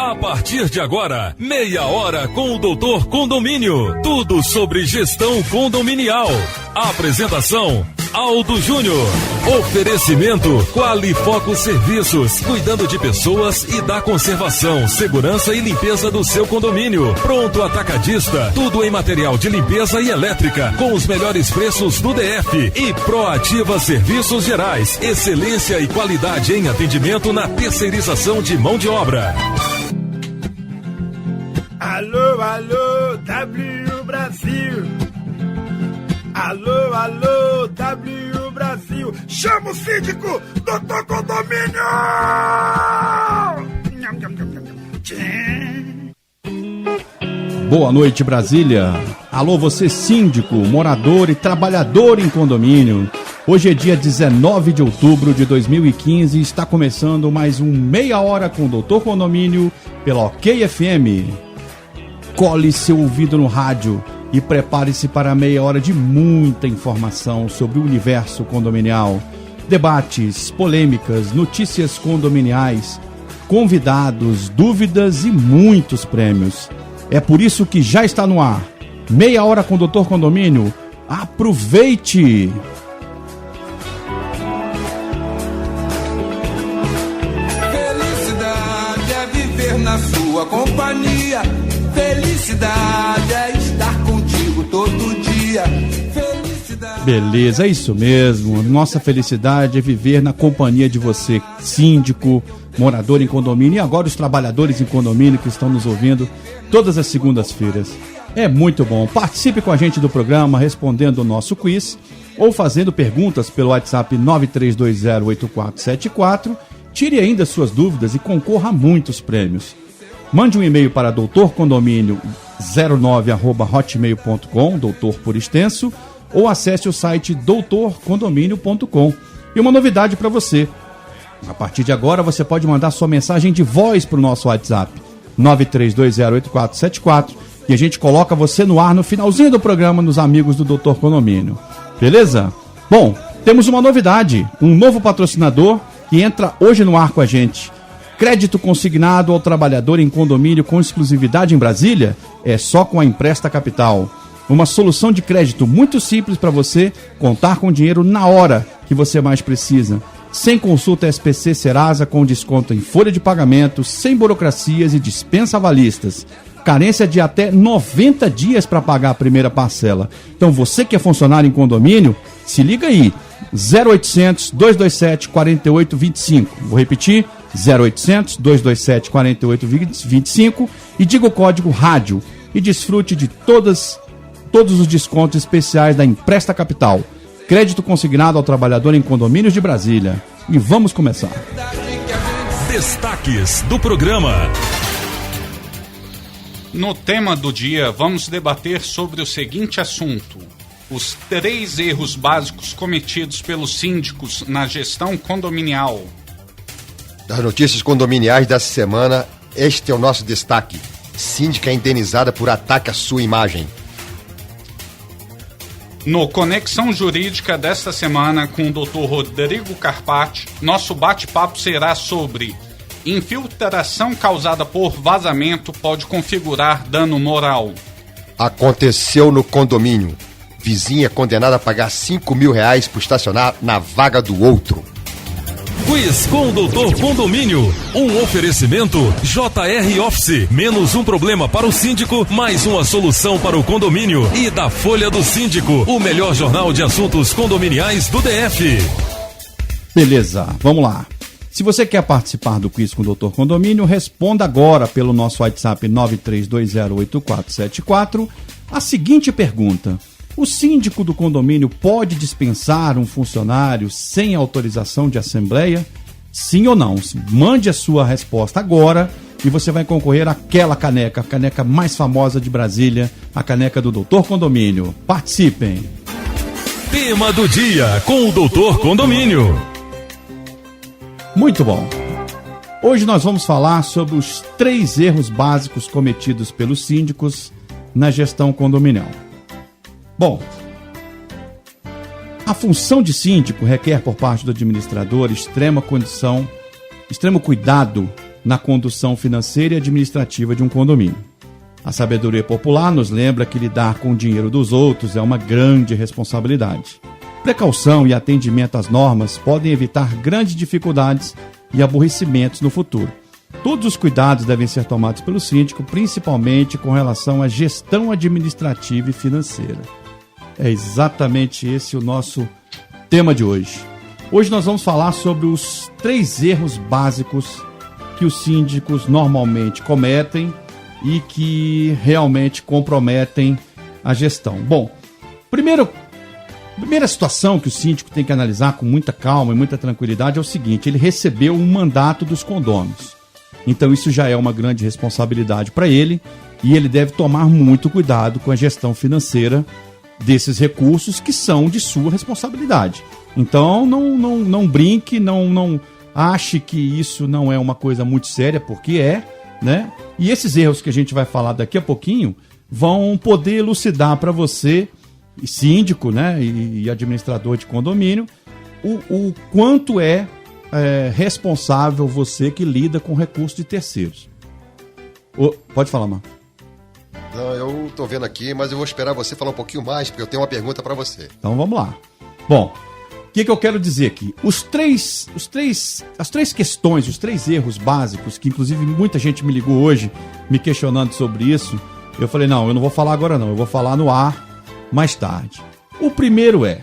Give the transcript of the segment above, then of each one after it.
A partir de agora, meia hora com o Doutor Condomínio. Tudo sobre gestão condominial. Apresentação, Aldo Júnior. Oferecimento, Qualifoco Serviços. Cuidando de pessoas e da conservação, segurança e limpeza do seu condomínio. Pronto Atacadista. Tudo em material de limpeza e elétrica. Com os melhores preços do DF. E Proativa Serviços Gerais. Excelência e qualidade em atendimento na terceirização de mão de obra. Alô, alô, W Brasil. Alô, alô, W Brasil. Chama o síndico, Doutor Condomínio! Boa noite, Brasília. Alô, você síndico, morador e trabalhador em condomínio. Hoje é dia 19 de outubro de 2015 e está começando mais um Meia Hora com o Doutor Condomínio pela OK FM. Cole seu ouvido no rádio e prepare-se para meia hora de muita informação sobre o universo condominial. Debates, polêmicas, notícias condominiais, convidados, dúvidas e muitos prêmios. É por isso que já está no ar. Meia hora com o Doutor Condomínio. Aproveite! Felicidade é viver na sua companhia. Felicidade é estar contigo todo dia. Felicidade... Beleza, é isso mesmo. Nossa felicidade é viver na companhia de você, síndico, morador em condomínio e agora os trabalhadores em condomínio que estão nos ouvindo todas as segundas-feiras. É muito bom. Participe com a gente do programa respondendo o nosso quiz ou fazendo perguntas pelo WhatsApp 93208474. Tire ainda suas dúvidas e concorra a muitos prêmios. Mande um e-mail para doutorcondomínio09@hotmail.com, doutor por extenso, ou acesse o site doutorcondomínio.com. E uma novidade para você. A partir de agora você pode mandar sua mensagem de voz para o nosso WhatsApp 93208474 e a gente coloca você no ar no finalzinho do programa nos amigos do Doutor Condomínio. Beleza? Bom, temos uma novidade, um novo patrocinador que entra hoje no ar com a gente. Crédito consignado ao trabalhador em condomínio com exclusividade em Brasília é só com a Empresta Capital. Uma solução de crédito muito simples para você contar com dinheiro na hora que você mais precisa. Sem consulta SPC Serasa com desconto em folha de pagamento, sem burocracias e dispensa avalistas. Carência de até 90 dias para pagar a primeira parcela. Então você que é funcionário em condomínio, se liga aí. 0800 227 4825. Vou repetir. 0800 227 4825 e diga o código rádio e desfrute de todos os descontos especiais da Empresta Capital. Crédito consignado ao trabalhador em condomínios de Brasília. E vamos começar. Destaques do programa. No tema do dia, vamos debater sobre o seguinte assunto: os 3 erros básicos cometidos pelos síndicos na gestão condominial. Das notícias condominiais dessa semana, este é o nosso destaque. Síndica indenizada por ataque à sua imagem. No Conexão Jurídica desta semana, com o Dr. Rodrigo Carpati, nosso bate-papo será sobre infiltração causada por vazamento pode configurar dano moral. Aconteceu no condomínio. Vizinha condenada a pagar R$5.000 por estacionar na vaga do outro. Quiz com o Doutor Condomínio. Um oferecimento JR Office. Menos um problema para o síndico, mais uma solução para o condomínio. E da Folha do Síndico, o melhor jornal de assuntos condominiais do DF. Beleza, vamos lá. Se você quer participar do quiz com o Doutor Condomínio, responda agora pelo nosso WhatsApp 93208474 a seguinte pergunta: o síndico do condomínio pode dispensar um funcionário sem autorização de assembleia? Sim ou não? Mande a sua resposta agora e você vai concorrer àquela caneca, a caneca mais famosa de Brasília, a caneca do Doutor Condomínio. Participem! Tema do dia com o Doutor Condomínio. Muito bom! Hoje nós vamos falar sobre os 3 erros básicos cometidos pelos síndicos na gestão condominial. Bom, a função de síndico requer por parte do administrador extremo cuidado na condução financeira e administrativa de um condomínio. A sabedoria popular nos lembra que lidar com o dinheiro dos outros é uma grande responsabilidade. Precaução e atendimento às normas podem evitar grandes dificuldades e aborrecimentos no futuro. Todos os cuidados devem ser tomados pelo síndico, principalmente com relação à gestão administrativa e financeira. É exatamente esse o nosso tema de hoje. Hoje nós vamos falar sobre os 3 erros básicos que os síndicos normalmente cometem e que realmente comprometem a gestão. Bom, primeira situação que o síndico tem que analisar com muita calma e muita tranquilidade é o seguinte: ele recebeu um mandato dos condôminos. Então isso já é uma grande responsabilidade para ele e ele deve tomar muito cuidado com a gestão financeira desses recursos que são de sua responsabilidade. Então não brinque, não ache que isso não é uma coisa muito séria, porque é, né? E esses erros que a gente vai falar daqui a pouquinho vão poder elucidar para você, síndico, né, e administrador de condomínio, o quanto é responsável você que lida com recursos de terceiros. Pode falar, Marco. Não, eu tô vendo aqui, mas eu vou esperar você falar um pouquinho mais, porque eu tenho uma pergunta para você. Então vamos lá. Bom, o que eu quero dizer aqui? As três questões, os 3 erros básicos, que inclusive muita gente me ligou hoje me questionando sobre isso, eu falei, não, eu não vou falar agora não, eu vou falar no ar mais tarde. O primeiro é,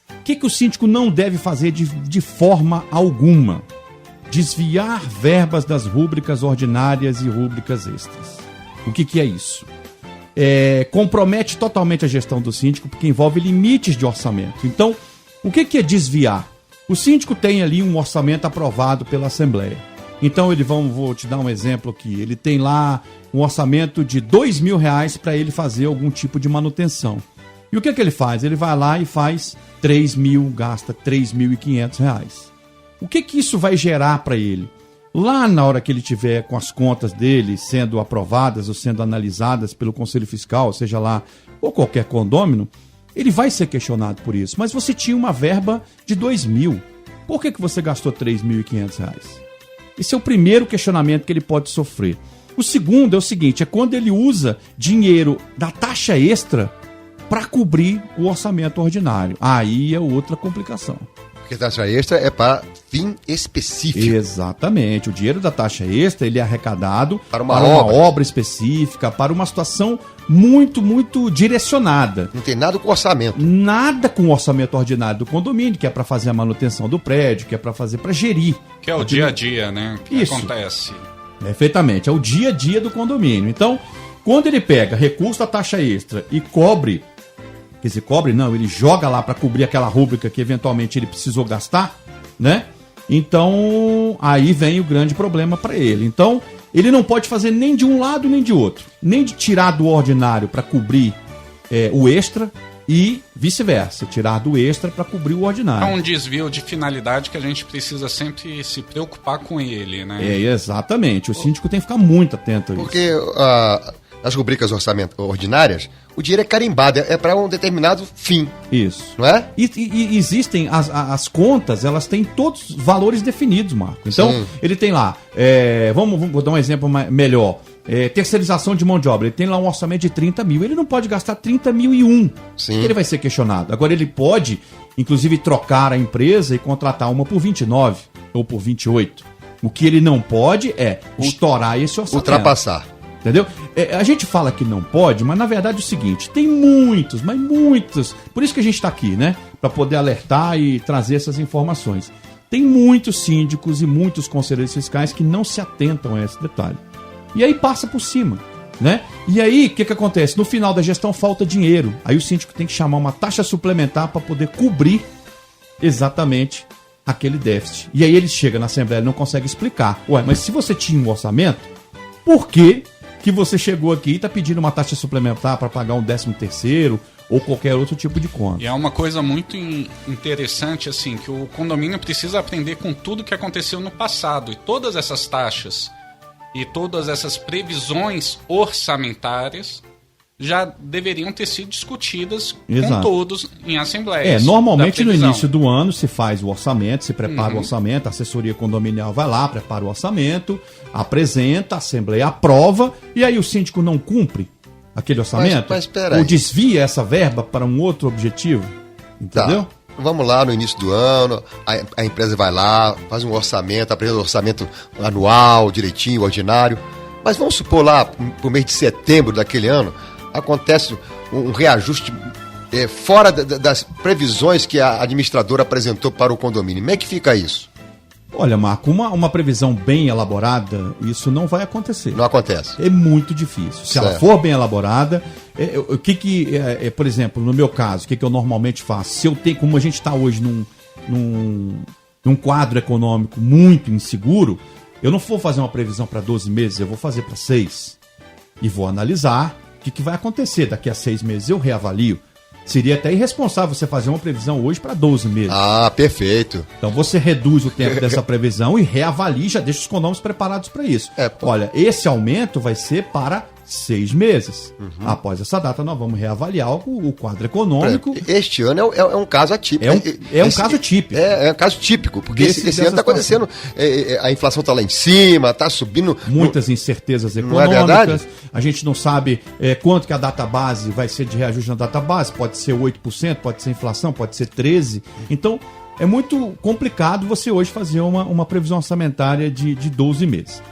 o que o síndico não deve fazer de forma alguma? Desviar verbas das rúbricas ordinárias e rúbricas extras. O que é isso? Compromete totalmente a gestão do síndico, porque envolve limites de orçamento. Então, o que é desviar? O síndico tem ali um orçamento aprovado pela Assembleia. Então, vou te dar um exemplo aqui. Ele tem lá um orçamento de R$2.000 para ele fazer algum tipo de manutenção. E o que ele faz? Ele vai lá e faz 3.000, gasta R$3.500. O que isso vai gerar para ele? Lá na hora que ele tiver com as contas dele sendo aprovadas ou sendo analisadas pelo Conselho Fiscal, seja lá, ou qualquer condômino, ele vai ser questionado por isso. Mas você tinha uma verba de R$2.000. Por que você gastou R$3.500? Esse é o primeiro questionamento que ele pode sofrer. O segundo é o seguinte, é quando ele usa dinheiro da taxa extra para cobrir o orçamento ordinário. Aí é outra complicação. Porque taxa extra é para fim específico. Exatamente. O dinheiro da taxa extra ele é arrecadado para uma obra específica, para uma situação muito, muito direcionada. Não tem nada com orçamento. Nada com o orçamento ordinário do condomínio, que é para fazer a manutenção do prédio, que é para gerir. Que é o dia a dia, né? Que isso acontece. Perfeitamente. É o dia a dia do condomínio. Então, quando ele pega recurso da taxa extra e cobre, ele joga lá para cobrir aquela rúbrica que eventualmente ele precisou gastar, né? Então, aí vem o grande problema para ele. Então, ele não pode fazer nem de um lado nem de outro. Nem de tirar do ordinário para cobrir o extra e vice-versa. Tirar do extra para cobrir o ordinário. É um desvio de finalidade que a gente precisa sempre se preocupar com ele, né? Exatamente. O síndico tem que ficar muito atento a isso. Porque as rubricas ordinárias, o dinheiro é carimbado, é para um determinado fim. Isso. Não é? E existem, as contas, elas têm todos os valores definidos, Marco. Então, sim, ele tem lá, vou dar um exemplo melhor, terceirização de mão de obra, ele tem lá um orçamento de 30 mil, ele não pode gastar 30.001. Sim. Ele vai ser questionado. Agora, ele pode, inclusive, trocar a empresa e contratar uma por 29 ou por 28. O que ele não pode é estourar esse orçamento. Ultrapassar. Entendeu? A gente fala que não pode, mas na verdade é o seguinte, tem muitos, por isso que a gente está aqui, né? Para poder alertar e trazer essas informações. Tem muitos síndicos e muitos conselheiros fiscais que não se atentam a esse detalhe. E aí passa por cima, né? E aí, o que acontece? No final da gestão falta dinheiro. Aí o síndico tem que chamar uma taxa suplementar para poder cobrir exatamente aquele déficit. E aí ele chega na Assembleia e não consegue explicar. Ué, mas se você tinha um orçamento, por que você chegou aqui e está pedindo uma taxa suplementar para pagar um 13º ou qualquer outro tipo de conta? E é uma coisa muito interessante, assim, que o condomínio precisa aprender com tudo que aconteceu no passado. E todas essas taxas e todas essas previsões orçamentárias já deveriam ter sido discutidas Exato. com todos em assembleia. Normalmente no início do ano se faz o orçamento, se prepara o orçamento, a assessoria condominial vai lá, prepara o orçamento, apresenta, a assembleia aprova, e aí o síndico não cumpre aquele orçamento, mas espera ou aí. desvia essa verba para um outro objetivo, entendeu? Tá. Vamos lá no início do ano, a empresa vai lá, faz um orçamento, apresenta um orçamento anual, direitinho, ordinário. Mas vamos supor lá, pro mês de setembro daquele ano, acontece um reajuste fora das previsões que a administradora apresentou para o condomínio. Como é que fica isso? Olha, Marco, uma previsão bem elaborada, isso não vai acontecer. Não acontece. É muito difícil. Se ela for bem elaborada, por exemplo, no meu caso, o que eu normalmente faço? Se eu tenho, como a gente está hoje num quadro econômico muito inseguro, eu não vou fazer uma previsão para 12 meses, eu vou fazer para 6. E vou analisar o que vai acontecer. Daqui a 6 meses eu reavalio. Seria até irresponsável você fazer uma previsão hoje para 12 meses. Ah, perfeito. Então você reduz o tempo dessa previsão e reavalia, já deixa os condôminos preparados para isso. Olha, esse aumento vai ser para 6 meses. Após essa data, nós vamos reavaliar o quadro econômico. Este ano é um caso atípico. É um caso típico. É um caso típico, porque esse ano está acontecendo. A inflação está lá em cima, está subindo. Muitas incertezas econômicas. Não é verdade? A gente não sabe quanto que a data base vai ser de reajuste na data base. Pode ser 8%, pode ser inflação, pode ser 13%. Então, é muito complicado você hoje fazer uma previsão orçamentária de 12 meses.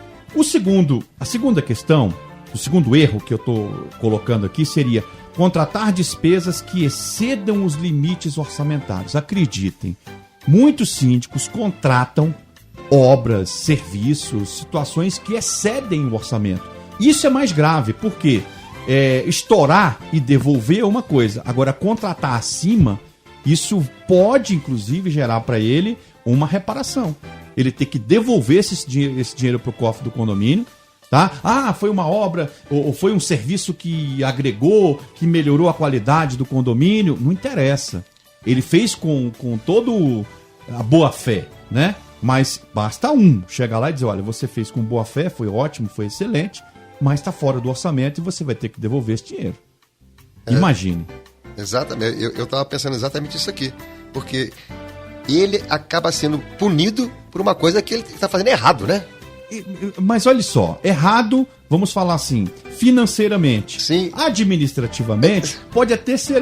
A segunda questão, o segundo erro que eu estou colocando aqui seria contratar despesas que excedam os limites orçamentários. Acreditem, muitos síndicos contratam obras, serviços, situações que excedem o orçamento. Isso é mais grave, porque estourar e devolver é uma coisa. Agora, contratar acima, isso pode, inclusive, gerar para ele uma reparação. Ele ter que devolver esse dinheiro para o cofre do condomínio. Tá? Foi uma obra ou foi um serviço que agregou, que melhorou a qualidade do condomínio. Não interessa. Ele fez com todo a boa fé, né? Mas basta chegar lá e dizer, olha, você fez com boa fé, foi ótimo, foi excelente, mas está fora do orçamento e você vai ter que devolver esse dinheiro. Imagine. Exatamente. Eu estava pensando exatamente isso aqui. Porque ele acaba sendo punido por uma coisa que ele está fazendo errado, né? Mas olha só, errado, vamos falar assim, financeiramente. Sim. Administrativamente, pode até ser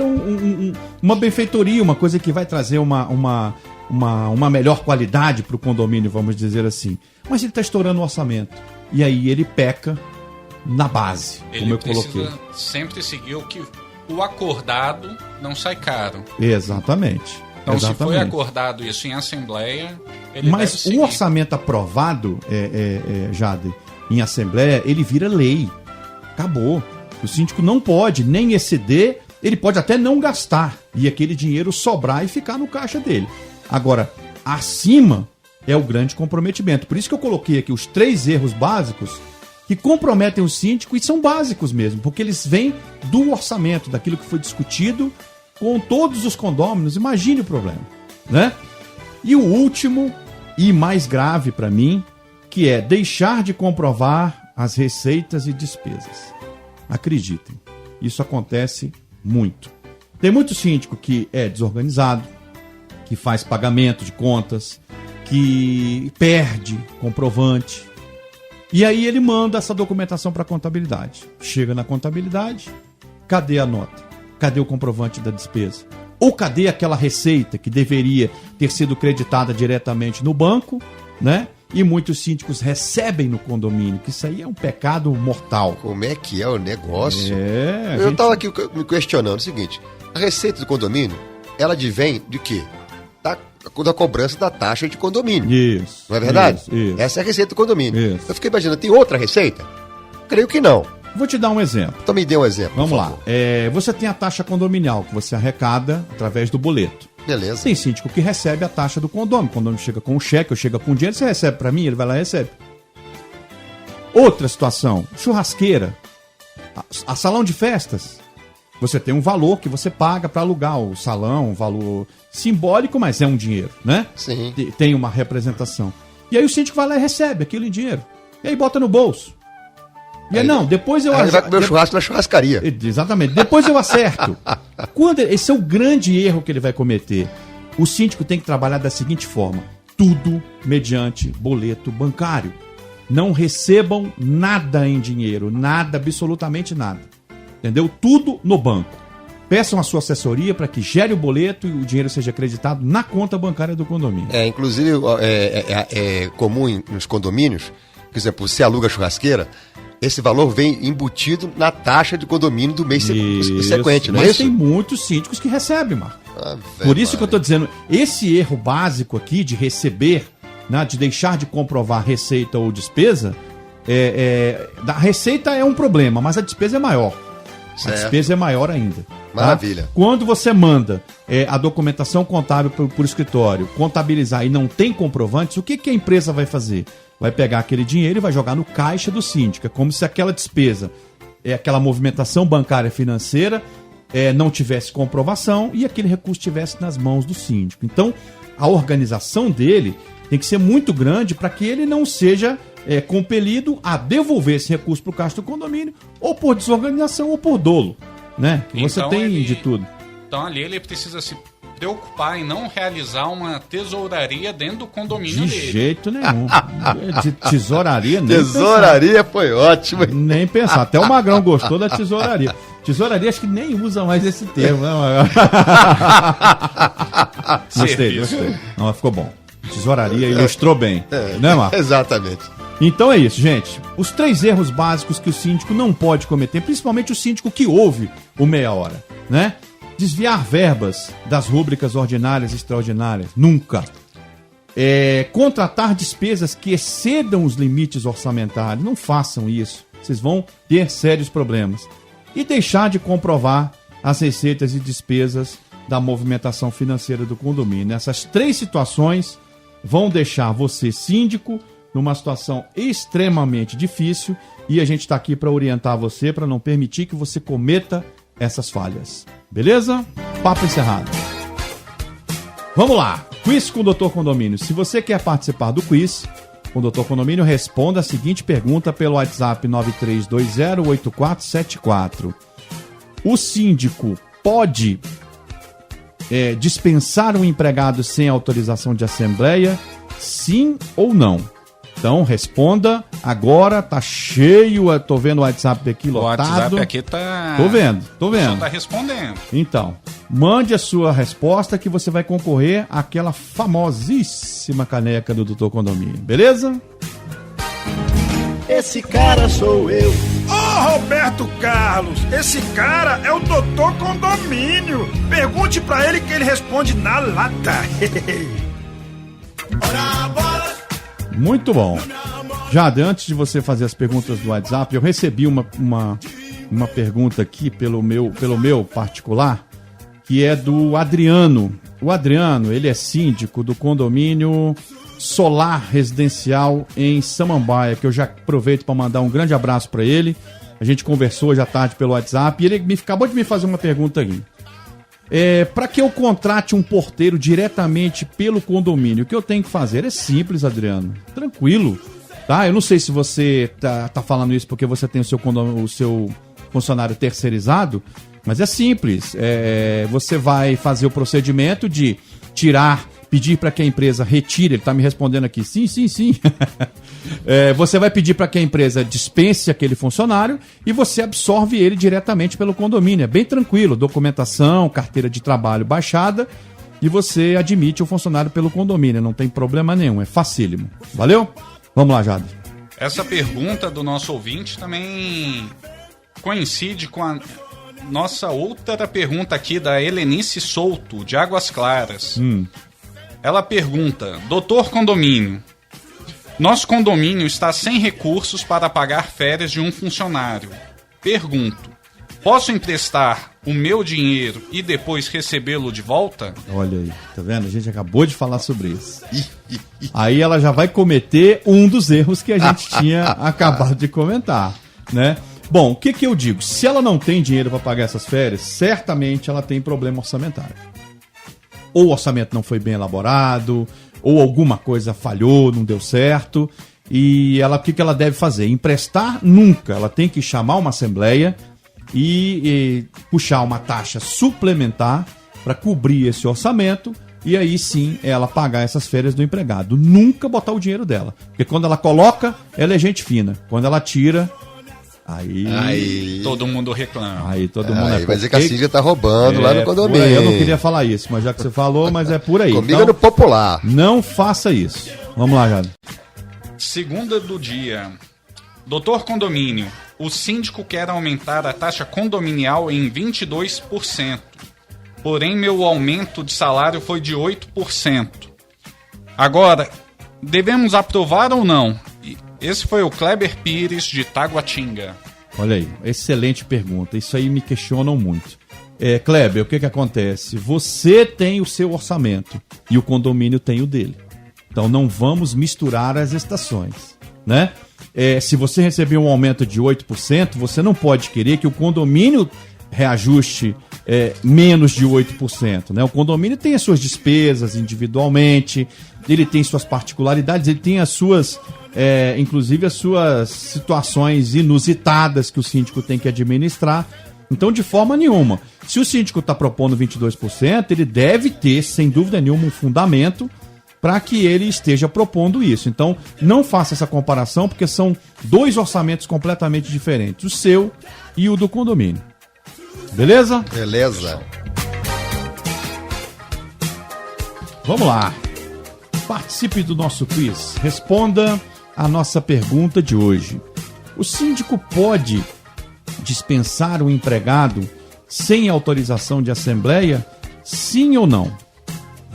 uma benfeitoria, uma coisa que vai trazer uma melhor qualidade para o condomínio, vamos dizer assim. Mas ele está estourando o orçamento. E aí ele peca na base, como eu coloquei. Ele precisa sempre seguir o acordado não sai caro. Exatamente. Então, se foi acordado isso em assembleia, ele Mas deve seguir. O orçamento aprovado, Jade, em assembleia, ele vira lei. Acabou. O síndico não pode nem exceder, ele pode até não gastar e aquele dinheiro sobrar e ficar no caixa dele. Agora, acima é o grande comprometimento. Por isso que eu coloquei aqui os 3 erros básicos que comprometem o síndico e são básicos mesmo, porque eles vêm do orçamento, daquilo que foi discutido com todos os condôminos. Imagine o problema, né? E o último e mais grave para mim, que é deixar de comprovar as receitas e despesas. Acreditem, isso acontece muito. Tem muito síndico que é desorganizado, que faz pagamento de contas, que perde comprovante. E aí ele manda essa documentação para a contabilidade. Chega na contabilidade, cadê a nota? Cadê o comprovante da despesa? Ou cadê aquela receita que deveria ter sido creditada diretamente no banco, né? E muitos síndicos recebem no condomínio, que isso aí é um pecado mortal. Como é que é o negócio? Eu estava aqui me questionando o seguinte, a receita do condomínio, ela advém de quê? Da cobrança da taxa de condomínio. Isso. Não é verdade? Isso. Essa é a receita do condomínio. Isso. Eu fiquei imaginando, tem outra receita? Creio que não. Vou te dar um exemplo. Então me dê um exemplo. Vamos lá. Você tem a taxa condominial que você arrecada através do boleto. Beleza. Tem síndico que recebe a taxa do condomínio. O condomínio chega com um cheque ou chega com dinheiro, você recebe para mim, ele vai lá e recebe. Outra situação, churrasqueira, a salão de festas. Você tem um valor que você paga para alugar o salão, um valor simbólico, mas é um dinheiro, né? Sim. Tem uma representação. E aí o síndico vai lá e recebe aquilo em dinheiro. E aí bota no bolso. E não, depois eu... Ele vai comer o churrasco na churrascaria. Exatamente. Depois eu acerto. Esse é o grande erro que ele vai cometer. O síndico tem que trabalhar da seguinte forma: tudo mediante boleto bancário. Não recebam nada em dinheiro, nada, absolutamente nada. Entendeu? Tudo no banco. Peçam a sua assessoria para que gere o boleto e o dinheiro seja acreditado na conta bancária do condomínio. Inclusive, é comum nos condomínios, por exemplo, você aluga churrasqueira, esse valor vem embutido na taxa de condomínio do mês sequente, não é isso? Mas tem muitos síndicos que recebem, Marco. Por isso que eu estou dizendo, esse erro básico aqui de receber, né, de deixar de comprovar receita ou despesa, da receita é um problema, mas a despesa é maior. Certo. A despesa é maior ainda. Maravilha. Tá? Quando você manda a documentação contábil por escritório, contabilizar e não tem comprovantes, o que a empresa vai fazer? Vai pegar aquele dinheiro e vai jogar no caixa do síndico. É como se aquela despesa, aquela movimentação bancária financeira, não tivesse comprovação e aquele recurso estivesse nas mãos do síndico. Então, a organização dele tem que ser muito grande para que ele não seja compelido a devolver esse recurso para o caixa do condomínio, ou por desorganização ou por dolo, né? Você Então, tem de tudo. Então ali ele precisa se preocupar em não realizar uma tesouraria dentro do condomínio De dele. jeito nenhum. De tesouraria nem Tesouraria foi ótimo. pensar. Nem pensar. Até o Magrão gostou da tesouraria. Tesouraria acho que nem usa mais esse termo, né, Magrão? Gostei. Não, ficou bom. Tesouraria ilustrou bem, né, Marcos? Exatamente. Então é isso, gente. Os 3 erros básicos que o síndico não pode cometer, principalmente o síndico que ouve o Meia Hora, né? Desviar verbas das rúbricas ordinárias e extraordinárias. Nunca. Contratar despesas que excedam os limites orçamentários. Não façam isso. Vocês vão ter sérios problemas. E deixar de comprovar as receitas e despesas da movimentação financeira do condomínio. Essas 3 situações vão deixar você, síndico, numa situação extremamente difícil, e a gente está aqui para orientar você, para não permitir que você cometa essas falhas. Beleza? Papo encerrado. Vamos lá. Quiz com o Dr. Condomínio. Se você quer participar do quiz com o Dr. Condomínio, responda a seguinte pergunta pelo WhatsApp 93208474. O síndico pode dispensar um empregado sem autorização de assembleia? Sim ou não? Então, responda agora, tá cheio, tô vendo o WhatsApp aqui lotado. O WhatsApp aqui tá... Tô vendo. Só tá respondendo. Então, mande a sua resposta que você vai concorrer àquela famosíssima caneca do Dr. Condomínio, beleza? Esse cara sou eu. Ô, Roberto Carlos, esse cara é o Doutor Condomínio. Pergunte pra ele que ele responde na lata. Muito bom. Jade, antes de você fazer as perguntas do WhatsApp, eu recebi uma pergunta aqui pelo meu particular, que é do Adriano. O Adriano, ele é síndico do condomínio Solar Residencial em Samambaia, que eu já aproveito para mandar um grande abraço para ele. A gente conversou hoje à tarde pelo WhatsApp e ele acabou de me fazer uma pergunta aqui. Para que eu contrate um porteiro diretamente pelo condomínio, o que eu tenho que fazer? É simples, Adriano. Tranquilo. Tá? Eu não sei se você tá falando isso porque você tem o seu funcionário terceirizado, mas é simples. Você vai fazer o procedimento de pedir para que a empresa retire, ele está me respondendo aqui, sim. Você vai pedir para que a empresa dispense aquele funcionário e você absorve ele diretamente pelo condomínio. É bem tranquilo, documentação, carteira de trabalho baixada e você admite o funcionário pelo condomínio, não tem problema nenhum, é facílimo. Valeu? Vamos lá, Jade. Essa pergunta do nosso ouvinte também coincide com a nossa outra pergunta aqui da Helenice Souto, de Águas Claras. Ela pergunta: Doutor Condomínio, nosso condomínio está sem recursos para pagar férias de um funcionário. Pergunto, posso emprestar o meu dinheiro e depois recebê-lo de volta? Olha aí, tá vendo? A gente acabou de falar sobre isso. Aí ela já vai cometer um dos erros que a gente tinha acabado de comentar, né? Bom, o que eu digo? Se ela não tem dinheiro para pagar essas férias, certamente ela tem problema orçamentário. Ou o orçamento não foi bem elaborado, ou alguma coisa falhou, não deu certo. E ela, o que ela deve fazer? Emprestar nunca. Ela tem que chamar uma assembleia e puxar uma taxa suplementar para cobrir esse orçamento e aí sim ela pagar essas férias do empregado. Nunca botar o dinheiro dela. Porque quando ela coloca, ela é gente fina. Quando ela tira, aí todo mundo reclama. Aí todo mundo vai dizer que a síndica tá roubando lá no condomínio. Eu não queria falar isso, mas já que você falou, mas é por aí. Comigo então, é no popular. Não faça isso. Vamos lá, Jade. Segunda do dia. Doutor Condomínio, o síndico quer aumentar a taxa condominial em 22%. Porém, meu aumento de salário foi de 8%. Agora, devemos aprovar ou não? Esse foi o Kleber Pires, de Taguatinga. Olha aí, excelente pergunta. Isso aí me questionam muito. Kleber, o que acontece? Você tem o seu orçamento e o condomínio tem o dele. Então não vamos misturar as estações, né? Se você receber um aumento de 8%, você não pode querer que o condomínio reajuste menos de 8%, né? O condomínio tem as suas despesas individualmente, ele tem suas particularidades, ele tem as suas, inclusive as suas situações inusitadas que o síndico tem que administrar. Então, de forma nenhuma, se o síndico está propondo 22%, ele deve ter, sem dúvida nenhuma, um fundamento para que ele esteja propondo isso. Então, não faça essa comparação, porque são dois orçamentos completamente diferentes, o seu e o do condomínio. Beleza? Beleza. Vamos lá. Participe do nosso quiz. Responda a nossa pergunta de hoje. O síndico pode dispensar o empregado sem autorização de assembleia? Sim ou não?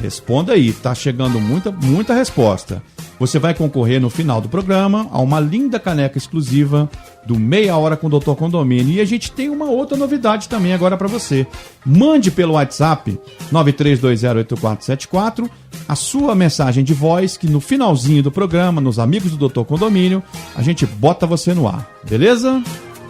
Responda aí, tá chegando muita resposta. Você vai concorrer no final do programa a uma linda caneca exclusiva do Meia Hora com o Dr. Condomínio. E a gente tem uma outra novidade também agora para você. Mande pelo WhatsApp 93208474 a sua mensagem de voz, que no finalzinho do programa, nos Amigos do Dr. Condomínio, a gente bota você no ar. Beleza?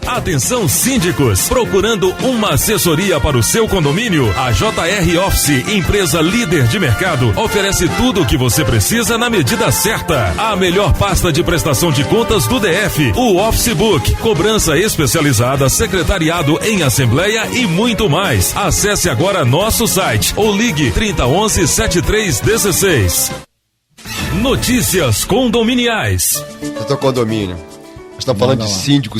Atenção, síndicos, procurando uma assessoria para o seu condomínio? A JR Office, empresa líder de mercado, oferece tudo o que você precisa na medida certa. A melhor pasta de prestação de contas do DF, o Office Book, cobrança especializada, secretariado em assembleia e muito mais. Acesse agora nosso site ou ligue 3011-7316. Notícias condominiais. Doutor Condomínio, estamos falando de síndico,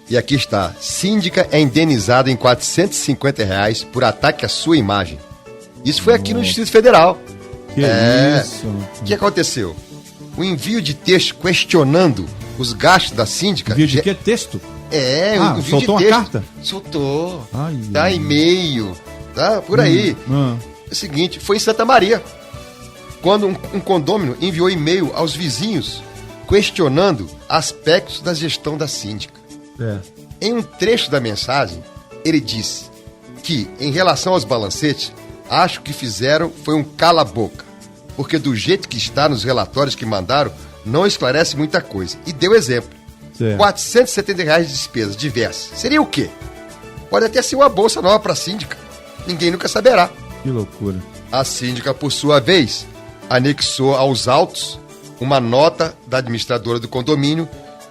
e aqui está. Síndica é indenizada em R$450 por ataque à sua imagem. Isso foi aqui no Distrito Federal. Que isso? O que aconteceu? O envio de texto questionando os gastos da síndica... Envio de que texto? O envio soltou de texto. Uma carta? Soltou. Ai, tá e-mail, tá por aí. É o seguinte, foi em Santa Maria, quando um condômino enviou e-mail aos vizinhos questionando aspectos da gestão da síndica. Em um trecho da mensagem, ele disse que, em relação aos balancetes, acho que fizeram foi um cala-boca, porque do jeito que está nos relatórios que mandaram, não esclarece muita coisa. E deu exemplo. R$470 de despesas diversas. Seria o quê? Pode até ser uma bolsa nova para a síndica. Ninguém nunca saberá. Que loucura. A síndica, por sua vez, anexou aos autos uma nota da administradora do condomínio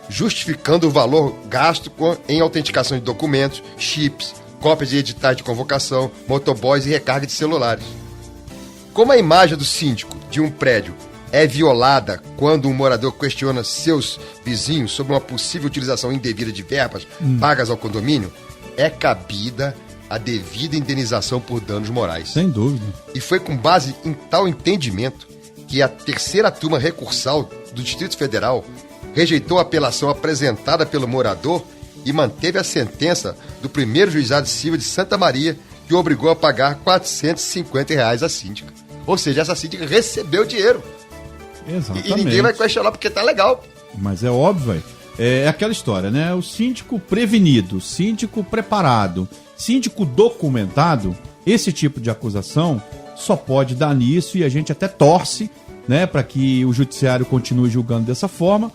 justificando o valor gasto em autenticação de documentos, chips, cópias de editais de convocação, motoboys e recarga de celulares. Como a imagem do síndico de um prédio é violada quando um morador questiona seus vizinhos sobre uma possível utilização indevida de verbas pagas ao condomínio, é cabida a devida indenização por danos morais. Sem dúvida. E foi com base em tal entendimento que a terceira turma recursal do Distrito Federal rejeitou a apelação apresentada pelo morador e manteve a sentença do primeiro juizado civil de Santa Maria, que o obrigou a pagar R$450 à síndica. Ou seja, essa síndica recebeu dinheiro. Exatamente. E ninguém vai questionar porque tá legal. Mas é óbvio, é aquela história, né? O síndico prevenido, síndico preparado, síndico documentado, esse tipo de acusação só pode dar nisso, e a gente até torce, né, para que o judiciário continue julgando dessa forma,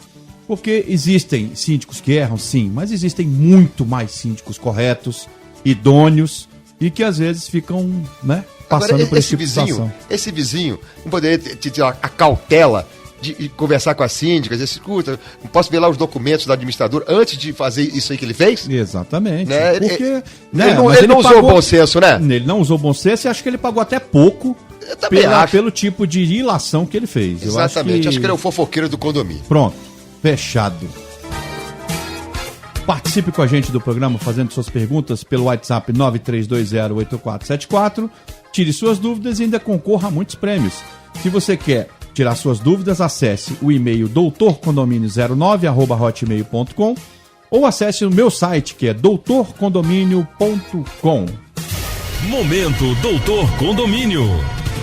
porque existem síndicos que erram, sim, mas existem muito mais síndicos corretos, idôneos, e que às vezes ficam, né, passando por esse tipo de situação. Esse vizinho não poderia ter a cautela de conversar com a síndica, dizer, escuta, posso ver lá os documentos do administrador antes de fazer isso aí que ele fez? Exatamente. Né? Porque, ele não usou o bom senso, né? Ele não usou o bom senso e acho que ele pagou até pouco pelo tipo de ilação que ele fez. Exatamente, acho que ele é o fofoqueiro do condomínio. Pronto, fechado. Participe com a gente do programa fazendo suas perguntas pelo WhatsApp 93208474. Tire suas dúvidas e ainda concorra a muitos prêmios. Se você quer tirar suas dúvidas, acesse o e-mail doutorcondomínio09@hotmail.com ou acesse o meu site, que é doutorcondomínio.com. Momento Doutor Condomínio.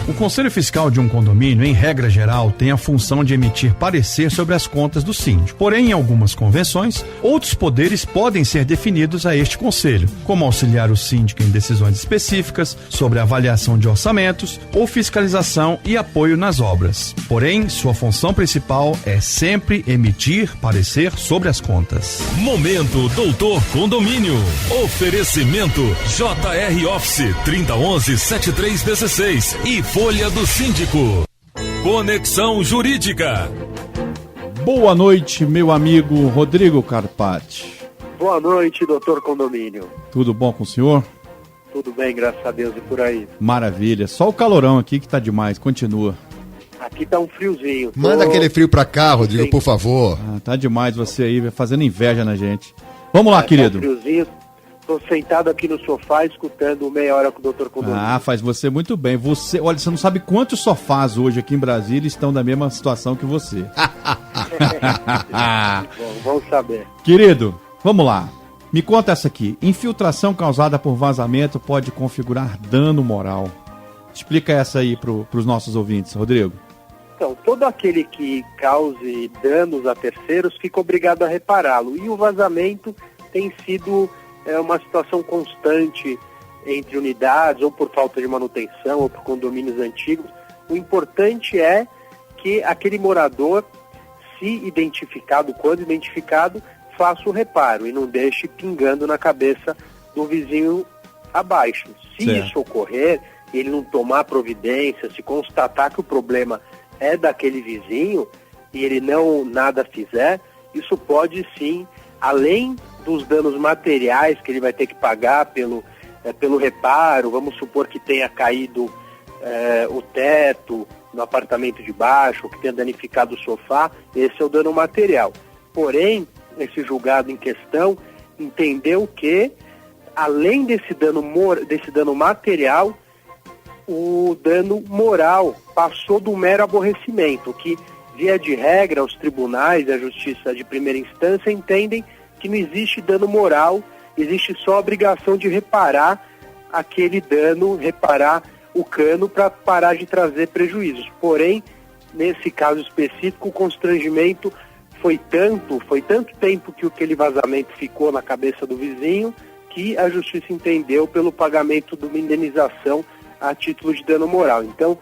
O Conselho Fiscal de um condomínio, em regra geral, tem a função de emitir parecer sobre as contas do síndico. Porém, em algumas convenções, outros poderes podem ser definidos a este conselho, como auxiliar o síndico em decisões específicas sobre avaliação de orçamentos ou fiscalização e apoio nas obras. Porém, sua função principal é sempre emitir parecer sobre as contas. Momento Doutor Condomínio. Oferecimento JR Office 3011-7316 e Folha do Síndico. Conexão Jurídica. Boa noite, meu amigo Rodrigo Carpati. Boa noite, doutor Condomínio. Tudo bom com o senhor? Tudo bem, graças a Deus, e por aí? Maravilha. Só o calorão aqui que tá demais. Continua. Aqui tá um friozinho. Manda aquele frio pra cá, Rodrigo, por favor. Tá demais você aí, fazendo inveja na gente. Vamos lá, querido. Tá um friozinho. Tô sentado aqui no sofá escutando Meia Hora com o Dr. Condomínio. Ah, faz você muito bem. Olha, você não sabe quantos sofás hoje aqui em Brasília estão na mesma situação que você. Bom, vamos saber. Querido, vamos lá. Me conta essa aqui. Infiltração causada por vazamento pode configurar dano moral. Explica essa aí pros nossos ouvintes, Rodrigo. Então, todo aquele que cause danos a terceiros fica obrigado a repará-lo. E o vazamento tem sido uma situação constante entre unidades, ou por falta de manutenção, ou por condomínios antigos. O importante é que aquele morador, se identificado, quando identificado, faça o reparo e não deixe pingando na cabeça do vizinho abaixo. Se isso ocorrer, ele não tomar providência, se constatar que o problema é daquele vizinho e ele não nada fizer, isso pode sim, além dos danos materiais que ele vai ter que pagar pelo reparo, vamos supor que tenha caído o teto no apartamento de baixo, ou que tenha danificado o sofá, esse é o dano material. Porém, esse julgado em questão entendeu que, além desse dano material, o dano moral passou do mero aborrecimento, que, via de regra, os tribunais e a justiça de primeira instância entendem que não existe dano moral, existe só a obrigação de reparar aquele dano, reparar o cano para parar de trazer prejuízos. Porém, nesse caso específico, o constrangimento foi tanto tempo que aquele vazamento ficou na cabeça do vizinho, que a justiça entendeu pelo pagamento de uma indenização a título de dano moral. Então,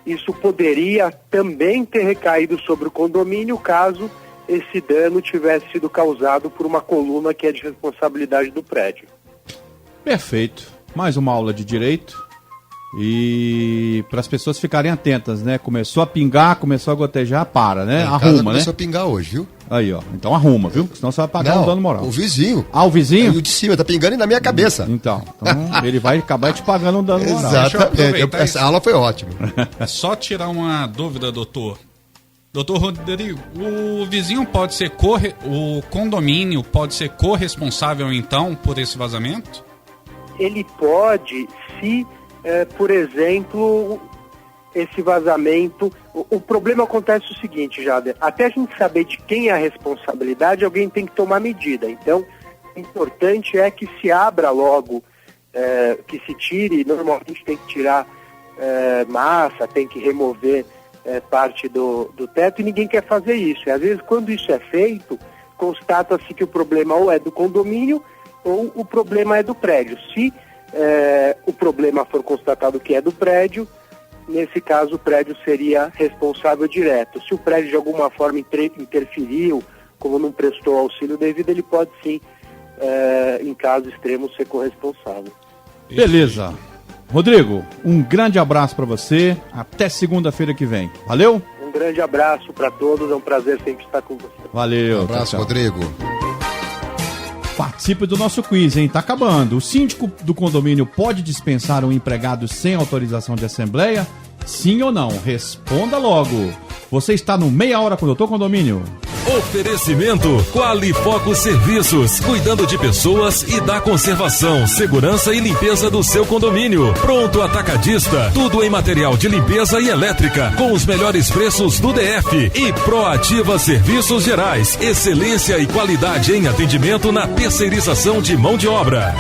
isso poderia também ter recaído sobre o condomínio caso esse dano tivesse sido causado por uma coluna que é de responsabilidade do prédio. Perfeito. Mais uma aula de direito. E para as pessoas ficarem atentas, né? Começou a pingar, começou a gotejar, para, né? Arruma, né? Começou a pingar hoje, viu? Aí, ó. Então arruma, viu? Senão você vai pagar um dano moral. O vizinho. Ah, o vizinho? O de cima, tá pingando na minha cabeça. Então ele vai acabar te pagando um dano moral. Exatamente. Essa aula foi ótima. Só tirar uma dúvida, doutor. Doutor Rodrigo, o vizinho pode ser o condomínio pode ser corresponsável, então, por esse vazamento? Ele pode, se, por exemplo, esse vazamento... O problema acontece o seguinte, Jader, até a gente saber de quem é a responsabilidade, alguém tem que tomar medida. Então, o importante é que se abra logo, que se tire, normalmente tem que tirar massa, tem que remover parte do teto, e ninguém quer fazer isso. E às vezes, quando isso é feito, constata-se que o problema ou é do condomínio ou o problema é do prédio. Se o problema for constatado que é do prédio, nesse caso o prédio seria responsável direto. Se o prédio de alguma forma interferiu, como não prestou auxílio devido, ele pode sim, em caso extremo, ser corresponsável. Beleza. Rodrigo, um grande abraço para você. Até segunda-feira que vem. Valeu? Um Um grande abraço para todos, é um prazer sempre estar com você. Valeu. Um abraço, tchau. Rodrigo. Participe do nosso quiz, hein? Tá acabando. O síndico do condomínio pode dispensar um empregado sem autorização de assembleia? Sim ou não? Responda logo. Você está no Meia Hora com o Doutor Condomínio. Oferecimento Qualifoco Serviços, cuidando de pessoas e da conservação, segurança e limpeza do seu condomínio. Pronto Atacadista, tudo em material de limpeza e elétrica, com os melhores preços do DF. E Proativa Serviços Gerais, excelência e qualidade em atendimento na terceirização de mão de obra.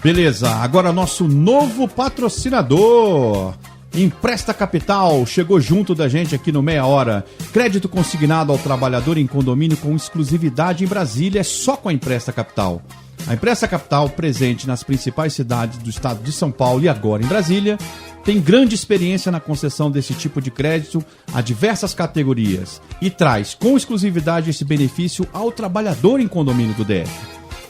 Beleza, agora nosso novo patrocinador. Empresta Capital chegou junto da gente aqui no Meia Hora. Crédito consignado ao trabalhador em condomínio com exclusividade em Brasília é só com a Empresta Capital. A Empresta Capital, presente nas principais cidades do estado de São Paulo e agora em Brasília, tem grande experiência na concessão desse tipo de crédito a diversas categorias e traz com exclusividade esse benefício ao trabalhador em condomínio do DF.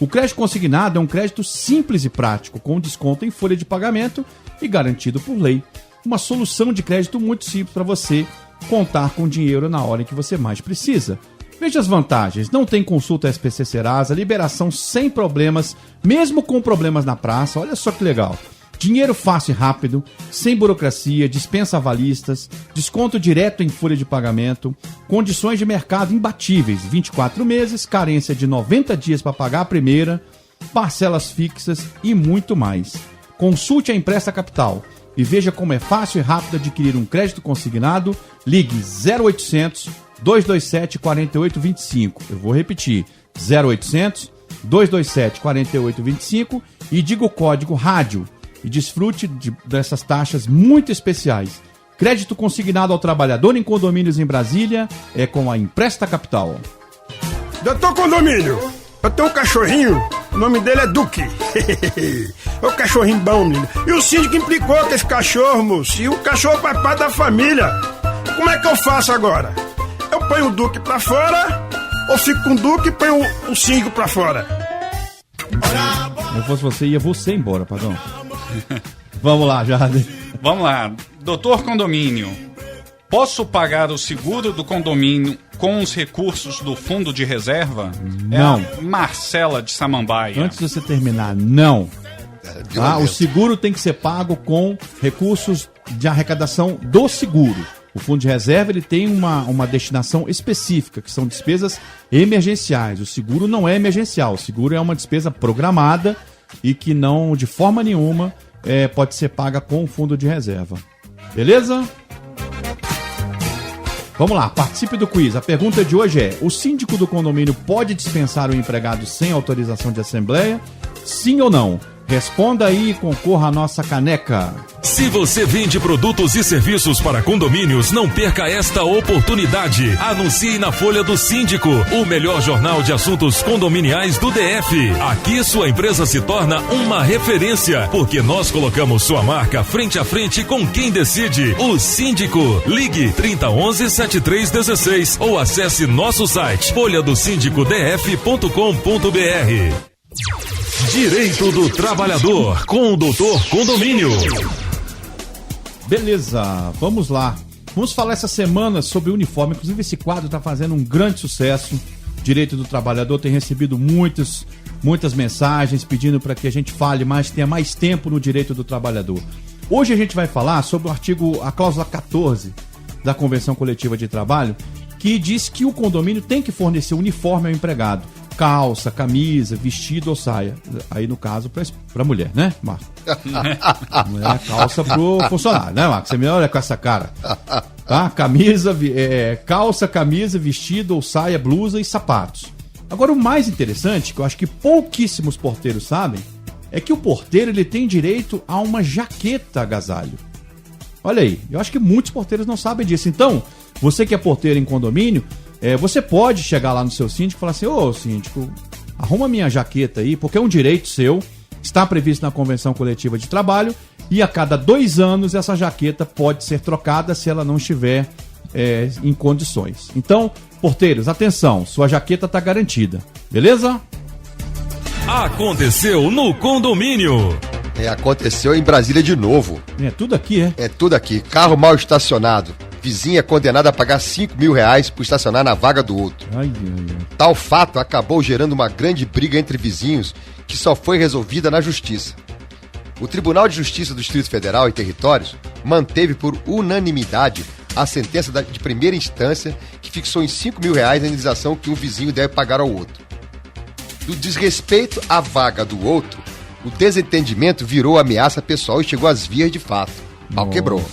O crédito consignado é um crédito simples e prático, com desconto em folha de pagamento e garantido por lei. Uma solução de crédito muito simples para você contar com dinheiro na hora em que você mais precisa. Veja as vantagens: não tem consulta SPC Serasa, liberação sem problemas, mesmo com problemas na praça. Olha só que legal. Dinheiro fácil e rápido, sem burocracia, dispensa avalistas, desconto direto em folha de pagamento, condições de mercado imbatíveis, 24 meses, carência de 90 dias para pagar a primeira, parcelas fixas e muito mais. Consulte a Empresta Capital e veja como é fácil e rápido adquirir um crédito consignado. Ligue 0800 227 4825. Eu vou repetir, 0800 227 4825 e diga o código rádio e desfrute dessas taxas muito especiais. Crédito consignado ao trabalhador em condomínios em Brasília é com a Empresta Capital. Doutor Condomínio, eu tenho um cachorrinho, o nome dele é Duque. É um cachorrinho bom, menino. E o síndico implicou com esse cachorro, moço. E o cachorro faz parte da família. Como é que eu faço agora? Eu ponho o Duque pra fora, ou fico com o Duque e ponho o síndico pra fora? Se eu fosse você, ia você embora, padrão. Vamos lá, Jardim. Vamos lá. Doutor Condomínio, posso pagar o seguro do condomínio com os recursos do fundo de reserva? Não. É a Marcela de Samambaia. Antes de você terminar, não. Tá? O seguro tem que ser pago com recursos de arrecadação do seguro. O fundo de reserva ele tem uma destinação específica, que são despesas emergenciais. O seguro não é emergencial, o seguro é uma despesa programada e que não, de forma nenhuma, pode ser paga com o fundo de reserva. Beleza? Vamos lá, participe do quiz. A pergunta de hoje é: o síndico do condomínio pode dispensar o empregado sem autorização de assembleia? Sim ou não? Responda aí e concorra à nossa caneca. Se você vende produtos e serviços para condomínios, não perca esta oportunidade. Anuncie na Folha do Síndico, o melhor jornal de assuntos condominiais do DF. Aqui sua empresa se torna uma referência, porque nós colocamos sua marca frente a frente com quem decide, o Síndico. Ligue 3011-7316 ou acesse nosso site folhadosiндicodf.com.br. Direito do Trabalhador, com o Doutor Condomínio. Beleza, vamos lá. Vamos falar essa semana sobre uniforme. Inclusive esse quadro está fazendo um grande sucesso. Direito do Trabalhador tem recebido muitas mensagens pedindo para que a gente fale mais, tenha mais tempo no Direito do Trabalhador. Hoje a gente vai falar sobre a cláusula 14 da Convenção Coletiva de Trabalho, que diz que o condomínio tem que fornecer uniforme ao empregado. Calça, camisa, vestido ou saia. Aí, no caso, pra mulher, né, Marcos? Não é calça pro funcionário, né, Marcos? Você me olha com essa cara. Tá? Calça, camisa, vestido ou saia, blusa e sapatos. Agora, o mais interessante, que eu acho que pouquíssimos porteiros sabem, é que o porteiro ele tem direito a uma jaqueta agasalho. Olha aí, eu acho que muitos porteiros não sabem disso. Então, você que é porteiro em condomínio, você pode chegar lá no seu síndico e falar assim: ô síndico, arruma minha jaqueta aí, porque é um direito seu, está previsto na Convenção Coletiva de Trabalho, e a cada 2 anos essa jaqueta pode ser trocada se ela não estiver em condições. Então, porteiros, atenção, sua jaqueta está garantida, beleza? Aconteceu no condomínio. Aconteceu em Brasília de novo. É tudo aqui, É tudo aqui. Carro mal estacionado. Vizinha condenada a pagar R$5.000 por estacionar na vaga do outro. Tal fato acabou gerando uma grande briga entre vizinhos que só foi resolvida na justiça. O Tribunal de Justiça do Distrito Federal e Territórios manteve por unanimidade a sentença de primeira instância que fixou em R$5.000 a indenização que um vizinho deve pagar ao outro. Do desrespeito à vaga do outro, o desentendimento virou ameaça pessoal e chegou às vias de fato. Pau quebrou.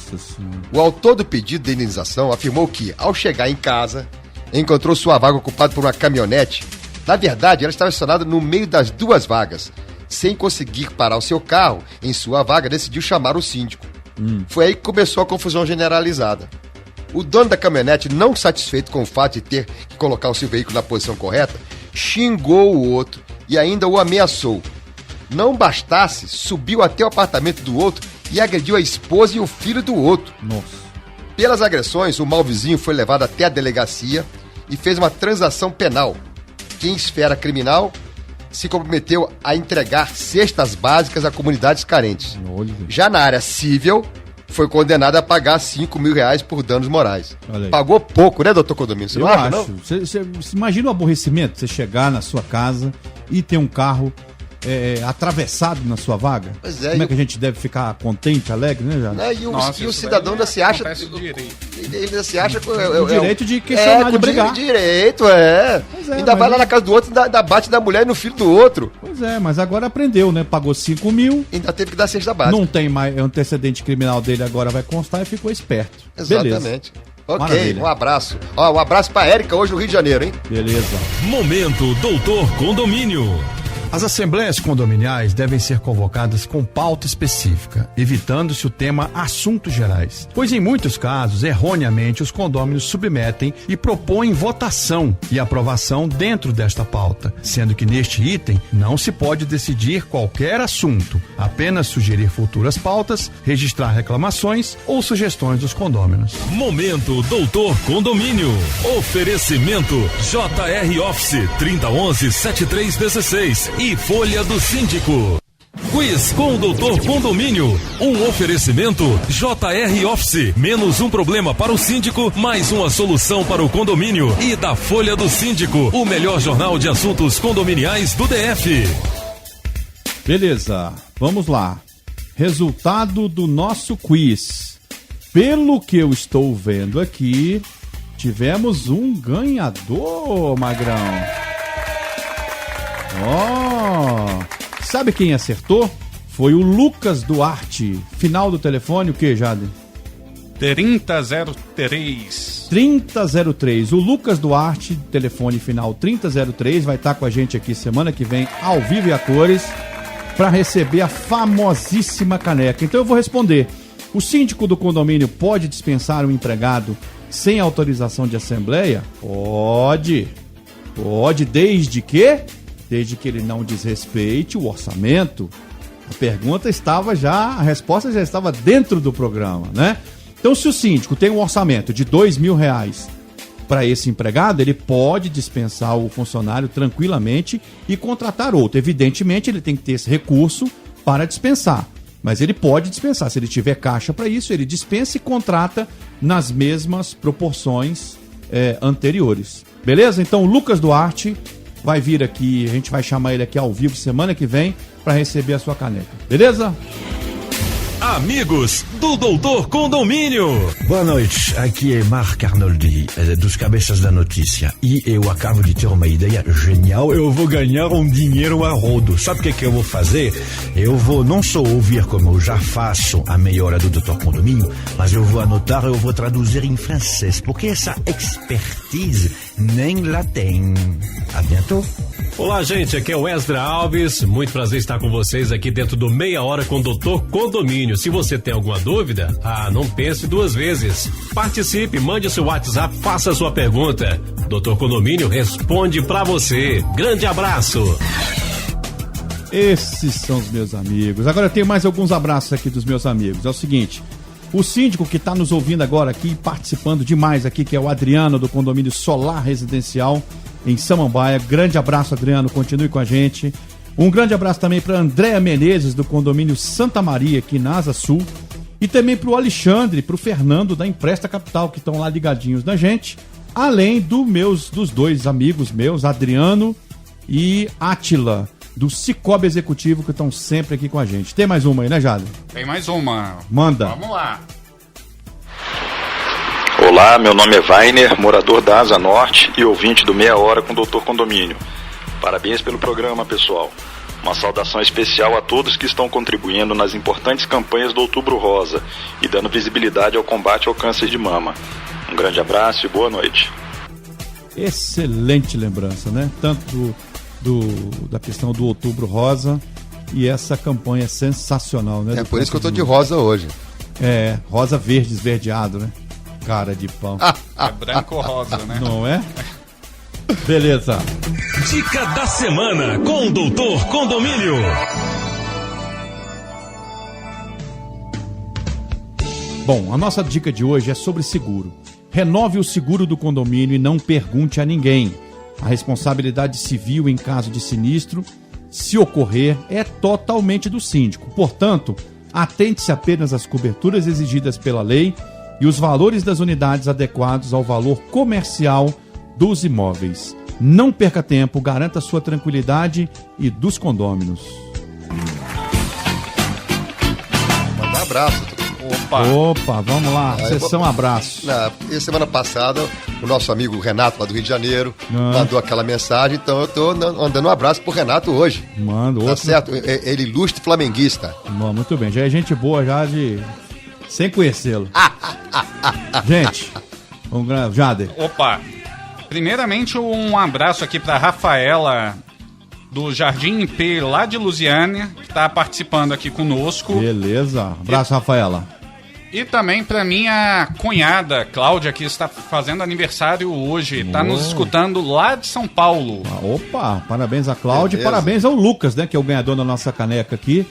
O autor do pedido de indenização afirmou que, ao chegar em casa, encontrou sua vaga ocupada por uma caminhonete. Na verdade, ela estava estacionada no meio das duas vagas. Sem conseguir parar o seu carro em sua vaga, decidiu chamar o síndico. Foi aí que começou a confusão generalizada. O dono da caminhonete, não satisfeito com o fato de ter que colocar o seu veículo na posição correta, xingou o outro e ainda o ameaçou. Não bastasse, subiu até o apartamento do outro e agrediu a esposa e o filho do outro. Nossa. Pelas agressões, o mau vizinho foi levado até a delegacia e fez uma transação penal, que em esfera criminal se comprometeu a entregar cestas básicas a comunidades carentes. Já na área civil, foi condenado a pagar R$5.000 por danos morais. Pagou pouco, né, doutor Condomínio? Você não acha, não? Você imagina o aborrecimento, você chegar na sua casa e ter um carro atravessado na sua vaga? Pois é. Como é que a gente deve ficar contente, alegre, né, Jade? E o cidadão ainda se acha... Ele ainda se acha... O direito de questionar, de brigar. Direito, ainda vai lá ele... na casa do outro, ainda bate da mulher e no filho do outro. Pois é, mas agora aprendeu, né? Pagou 5 mil. Ainda teve que dar cesta básica. Não tem mais antecedente criminal dele, agora vai constar e ficou esperto. Exatamente. Beleza. Ok, Maravilha. Um abraço. Um abraço pra Érica hoje no Rio de Janeiro, hein? Beleza. Momento Doutor Condomínio. As assembleias condominiais devem ser convocadas com pauta específica, evitando-se o tema assuntos gerais, pois em muitos casos, erroneamente, os condôminos submetem e propõem votação e aprovação dentro desta pauta, sendo que neste item não se pode decidir qualquer assunto, apenas sugerir futuras pautas, registrar reclamações ou sugestões dos condôminos. Momento Doutor Condomínio. Oferecimento JR Office 3011-7316 e Folha do Síndico. Quiz com o Doutor Condomínio. Um oferecimento JR Office. Menos um problema para o síndico, mais uma solução para o condomínio. E da Folha do Síndico, o melhor jornal de assuntos condominiais do DF. Beleza, vamos lá. Resultado do nosso quiz. Pelo que eu estou vendo aqui, tivemos um ganhador, Magrão. Sabe quem acertou? Foi o Lucas Duarte. Final do telefone, o que, Jade? 3003. 3003. O Lucas Duarte, telefone final 3003, vai estar com a gente aqui semana que vem, ao vivo e a cores, para receber a famosíssima caneca. Então eu vou responder. O síndico do condomínio pode dispensar um empregado sem autorização de assembleia? Pode. Pode, desde que ele não desrespeite o orçamento. A pergunta estava a resposta já estava dentro do programa, né? Então, se o síndico tem um orçamento de R$2.000 para esse empregado, ele pode dispensar o funcionário tranquilamente e contratar outro. Evidentemente, ele tem que ter esse recurso para dispensar, mas ele pode dispensar. Se ele tiver caixa para isso, ele dispensa e contrata nas mesmas proporções anteriores. Beleza? Então, o Lucas Duarte vai vir aqui, a gente vai chamar ele aqui ao vivo semana que vem para receber a sua caneca. Beleza? Amigos do Doutor Condomínio. Boa noite, aqui é Marc Arnoldi, dos Cabeças da Notícia. E eu acabo de ter uma ideia genial, eu vou ganhar um dinheiro a rodo. Sabe o que eu vou fazer? Eu vou não só ouvir como eu já faço a meia hora do Doutor Condomínio, mas eu vou anotar, eu vou traduzir em francês, porque essa expertise nem lá tem. A bientôt. Olá, gente, aqui é o Esdra Alves, muito prazer estar com vocês aqui dentro do Meia Hora com o Doutor Condomínio. Se você tem alguma dúvida, não pense duas vezes. Participe, mande seu WhatsApp, faça a sua pergunta. Doutor Condomínio responde pra você. Grande abraço. Esses são os meus amigos. Agora eu tenho mais alguns abraços aqui dos meus amigos. É o seguinte, o síndico que está nos ouvindo agora aqui, participando demais aqui, que é o Adriano do condomínio Solar Residencial em Samambaia. Grande abraço, Adriano, continue com a gente. Um grande abraço também para Andréa Menezes do condomínio Santa Maria aqui na Asa Sul. E também pro Alexandre, pro Fernando da Empresta Capital, que estão lá ligadinhos na gente. Além dos dois amigos meus, Adriano e Átila, do Cicobi Executivo, que estão sempre aqui com a gente. Tem mais uma aí, né, Jado? Tem mais uma. Manda. Vamos lá. Olá, meu nome é Vainer, morador da Asa Norte e ouvinte do Meia Hora com o Doutor Condomínio. Parabéns pelo programa, pessoal. Uma saudação especial a todos que estão contribuindo nas importantes campanhas do Outubro Rosa e dando visibilidade ao combate ao câncer de mama. Um grande abraço e boa noite. Excelente lembrança, né? Tanto da questão do Outubro Rosa e essa campanha é sensacional, né? É por isso que eu tô de rosa hoje. É, rosa verde, esverdeado, né? Cara de pão. É branco ou rosa, né? Não é? Beleza. Dica da semana com o Doutor Condomínio. Bom, a nossa dica de hoje é sobre seguro. Renove o seguro do condomínio e não pergunte a ninguém. A responsabilidade civil em caso de sinistro, se ocorrer, é totalmente do síndico. Portanto, atente-se apenas às coberturas exigidas pela lei e os valores das unidades adequados ao valor comercial dos imóveis. Não perca tempo, garanta sua tranquilidade e dos condôminos. Manda um abraço. Opa, vamos lá, sessão abraço. Semana passada, o nosso amigo Renato, lá do Rio de Janeiro, mandou aquela mensagem, então eu tô mandando um abraço pro Renato hoje. Manda outro. Tá certo? Ele ilustre flamenguista. Muito bem, já é gente boa sem conhecê-lo. Gente, Jader. Opa, primeiramente um abraço aqui pra Rafaela do Jardim IP lá de Lusiânia, que tá participando aqui conosco. Beleza, abraço, Rafaela. E também pra minha cunhada, Cláudia, que está fazendo aniversário hoje, tá nos escutando lá de São Paulo. Opa, parabéns a Cláudia e parabéns ao Lucas, né, que é o ganhador da nossa caneca aqui,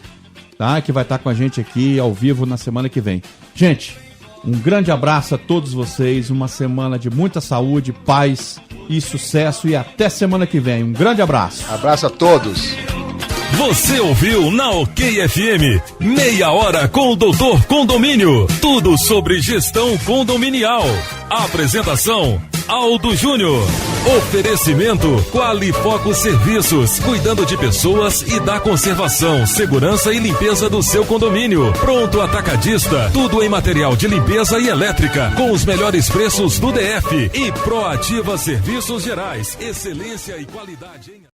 tá, que vai estar com a gente aqui ao vivo na semana que vem. Gente, um grande abraço a todos vocês, uma semana de muita saúde, paz e sucesso e até semana que vem. Um grande abraço. Abraço a todos. Você ouviu na OK FM, Meia Hora com o Doutor Condomínio. Tudo sobre gestão condominial. Apresentação, Aldo Júnior. Oferecimento, Qualifoco Serviços, cuidando de pessoas e da conservação, segurança e limpeza do seu condomínio. Pronto Atacadista, tudo em material de limpeza e elétrica, com os melhores preços do DF. E Proativa Serviços Gerais, excelência e qualidade em...